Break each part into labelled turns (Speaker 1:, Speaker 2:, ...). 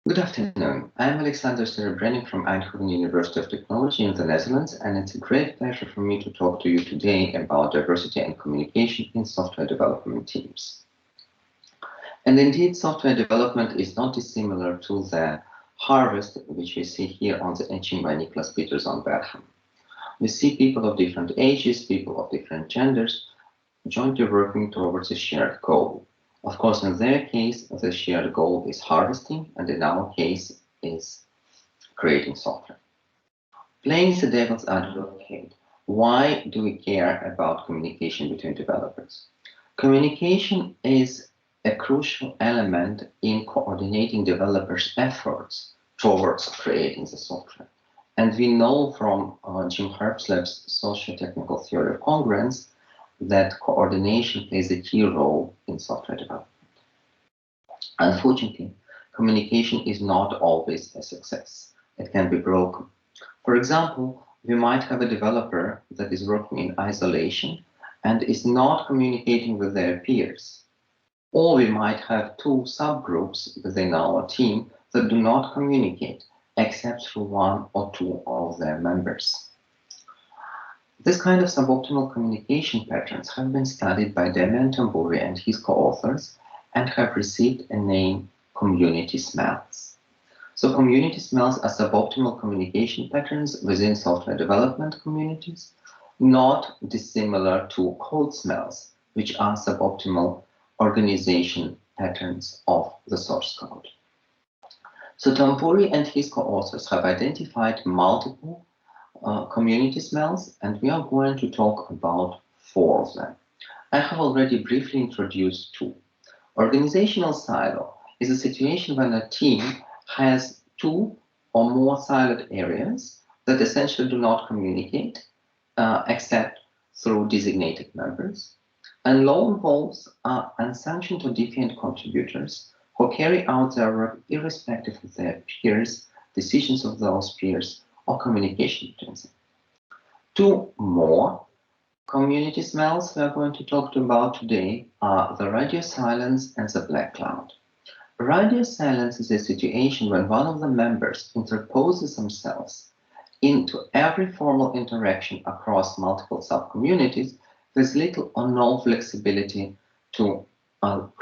Speaker 1: Good afternoon. I'm Alexander Serebrenik from Eindhoven University of Technology in the Netherlands, and it's a great pleasure for me to talk to you today about diversity and communication in software development teams. And indeed, software development is not dissimilar to the harvest which we see here on the etching by Niklas Peters on Bergen. We see people of different ages, people of different genders, jointly working towards a shared goal. Of course, in their case, the shared goal is harvesting, and in our case is creating software. Playing the devil's advocate, why do we care about communication between developers? Communication is a crucial element in coordinating developers' efforts towards creating the software. And we know from Jim Harpslab's socio-technical theory of congruence that coordination plays a key role in software development. Unfortunately, communication is not always a success. It can be broken. For example, we might have a developer that is working in isolation and is not communicating with their peers. Or we might have two subgroups within our team that do not communicate except through one or two of their members. This kind of suboptimal communication patterns have been studied by Damian Tamburi and his co-authors and have received a name community smells. So community smells are suboptimal communication patterns within software development communities, not dissimilar to code smells, which are suboptimal organization patterns of the source code. So Tamburi and his co-authors have identified multiple community smells, and we are going to talk about four of them. I have already briefly introduced two. Organizational silo is a situation when a team has two or more siloed areas that essentially do not communicate except through designated members. And lone wolves are unsanctioned or defiant contributors who carry out their work irrespective of their peers, decisions of those peers, or communication between them. Two more community smells we are going to talk about today are the radio silence and the black cloud. Radio silence is a situation when one of the members interposes themselves into every formal interaction across multiple subcommunities with little or no flexibility to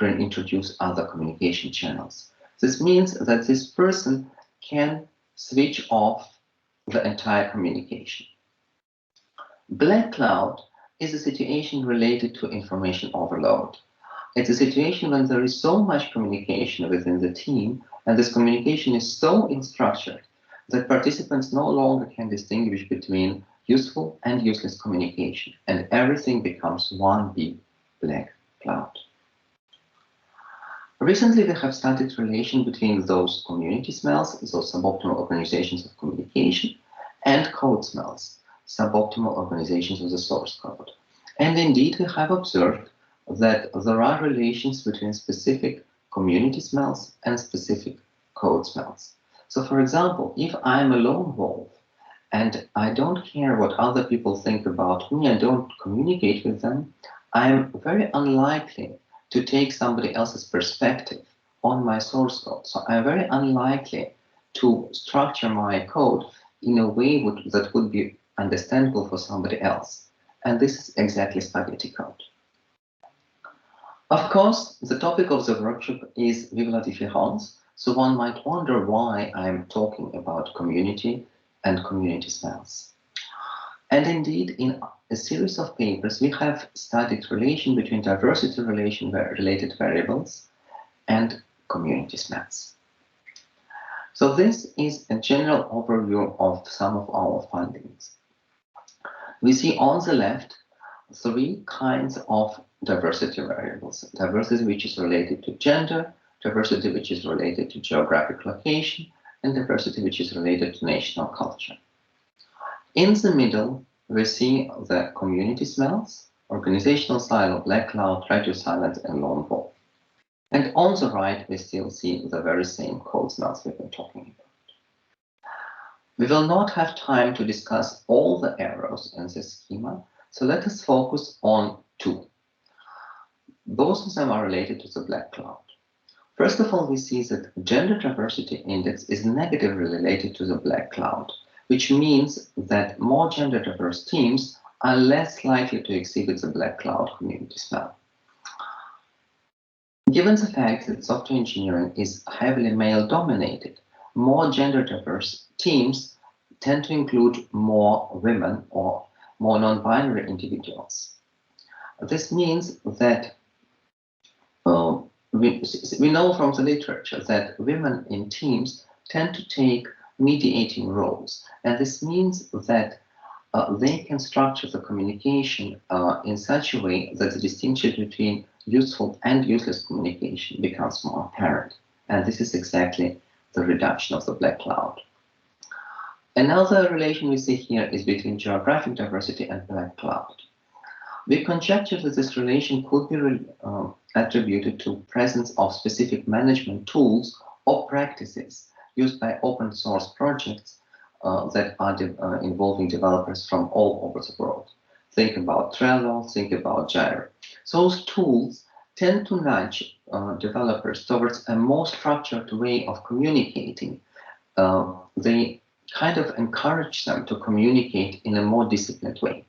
Speaker 1: introduce other communication channels. This means that this person can switch off the entire communication. Black cloud is a situation related to information overload. It's a situation when there is so much communication within the team, and this communication is so unstructured that participants no longer can distinguish between useful and useless communication, and everything becomes one big black cloud. Recently, we have studied relation between those community smells, those suboptimal organizations of communication, and code smells, suboptimal organizations of the source code. And indeed, we have observed that there are relations between specific community smells and specific code smells. So for example, if I'm a lone wolf and I don't care what other people think about me, I don't communicate with them, I'm very unlikely to take somebody else's perspective on my source code. So I'm very unlikely to structure my code in a way that would be understandable for somebody else. And this is exactly spaghetti code. Of course, the topic of the workshop is Vive la différence, so one might wonder why I'm talking about community and community smells. And indeed, in a series of papers, we have studied relation between diversity related variables and community smells. So this is a general overview of some of our findings. We see on the left three kinds of diversity variables. Diversity which is related to gender, diversity which is related to geographic location, and diversity which is related to national culture. In the middle, we see the community smells, organizational silo, black cloud, radio silence, and lone wolf. And on the right, we still see the very same code smells we've been talking about. We will not have time to discuss all the arrows in this schema, so let us focus on two. Both of them are related to the black cloud. First of all, we see that gender diversity index is negatively related to the black cloud, which means that more gender diverse teams are less likely to exhibit the black cloud community smell. Given the fact that software engineering is heavily male dominated, more gender diverse teams tend to include more women or more non-binary individuals. This means that we know from the literature that women in teams tend to take mediating roles, and this means that they can structure the communication in such a way that the distinction between useful and useless communication becomes more apparent. And this is exactly the reduction of the black cloud. Another relation we see here is between geographic diversity and black cloud. We conjecture that this relation could be attributed to presence of specific management tools or practices used by open source projects that are involving developers from all over the world. Think about Trello, think about Jira. Those tools tend to nudge developers towards a more structured way of communicating. They kind of encourage them to communicate in a more disciplined way.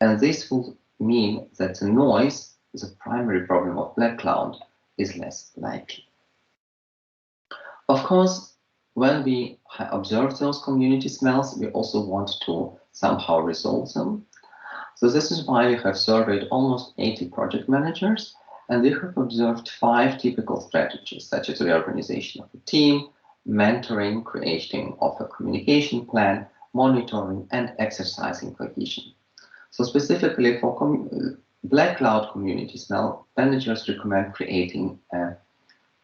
Speaker 1: And this will mean that the noise, the primary problem of black cloud, is less likely. Of course, when we observe those community smells, we also want to somehow resolve them. So this is why we have surveyed almost 80 project managers, and we have observed 5 typical strategies, such as reorganization of a team, mentoring, creating of a communication plan, monitoring, and exercising cohesion. So specifically for black cloud community smell, managers recommend creating a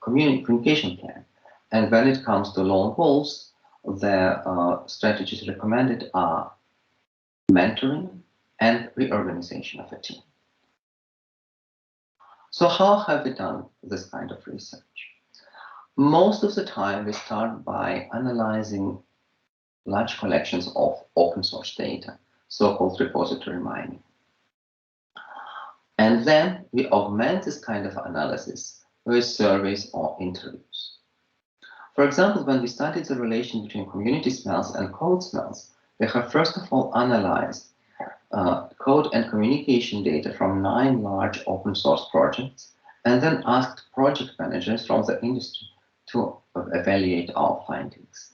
Speaker 1: communication plan. And when it comes to lone wolves, the strategies recommended are mentoring and reorganization of a team. So how have we done this kind of research? Most of the time, we start by analyzing large collections of open source data, so-called repository mining. And then we augment this kind of analysis with surveys or interviews. For example, when we studied the relation between community smells and code smells, we have first of all analyzed code and communication data from 9 large open source projects, and then asked project managers from the industry to evaluate our findings.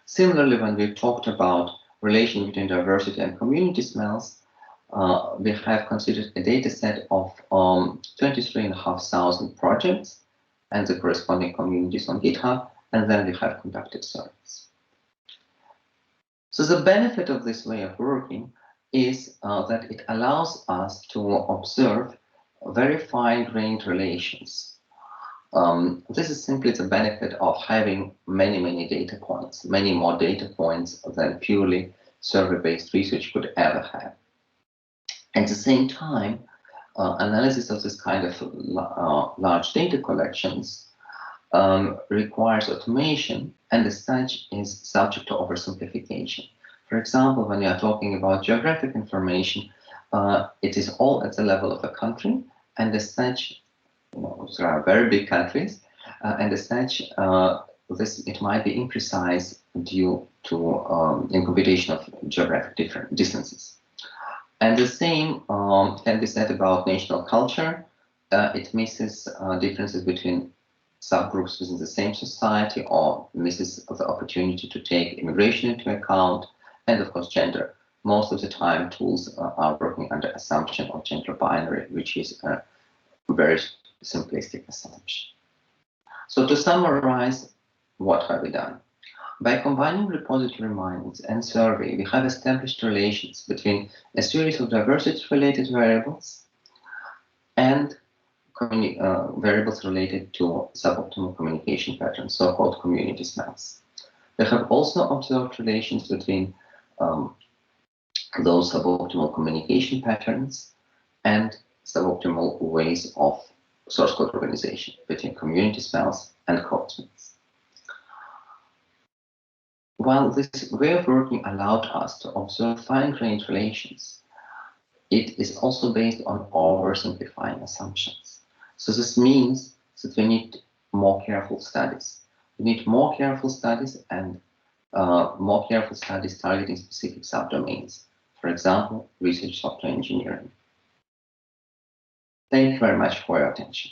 Speaker 1: Similarly, when we talked about relation between diversity and community smells, we have considered a data set of 23,500 projects and the corresponding communities on GitHub, and then we have conducted surveys. So the benefit of this way of working is that it allows us to observe very fine-grained relations. This is simply the benefit of having many data points, many more data points than purely survey-based research could ever have. At the same time, analysis of this kind of large data collections requires automation, and as such is subject to oversimplification. For example, when you are talking about geographic information, it is all at the level of a country, and as such, there are very big countries, and as such, it might be imprecise due to incomputation of geographic different distances. And the same can be said about national culture. It misses differences between subgroups within the same society, or misses the opportunity to take immigration into account, and of course gender. Most of the time tools are working under assumption of gender binary, which is a very simplistic assumption. So to summarize, what have we done? By combining repository minings and survey, we have established relations between a series of diversity-related variables and variables related to suboptimal communication patterns, so-called community smells. We have also observed relations between those suboptimal communication patterns and suboptimal ways of source code organization between community smells and code smells. While this way of working allowed us to observe fine-grained relations, it is also based on oversimplifying assumptions. So this means that we need more careful studies. We need more careful studies and more careful studies targeting specific subdomains. For example, research software engineering. Thank you very much for your attention.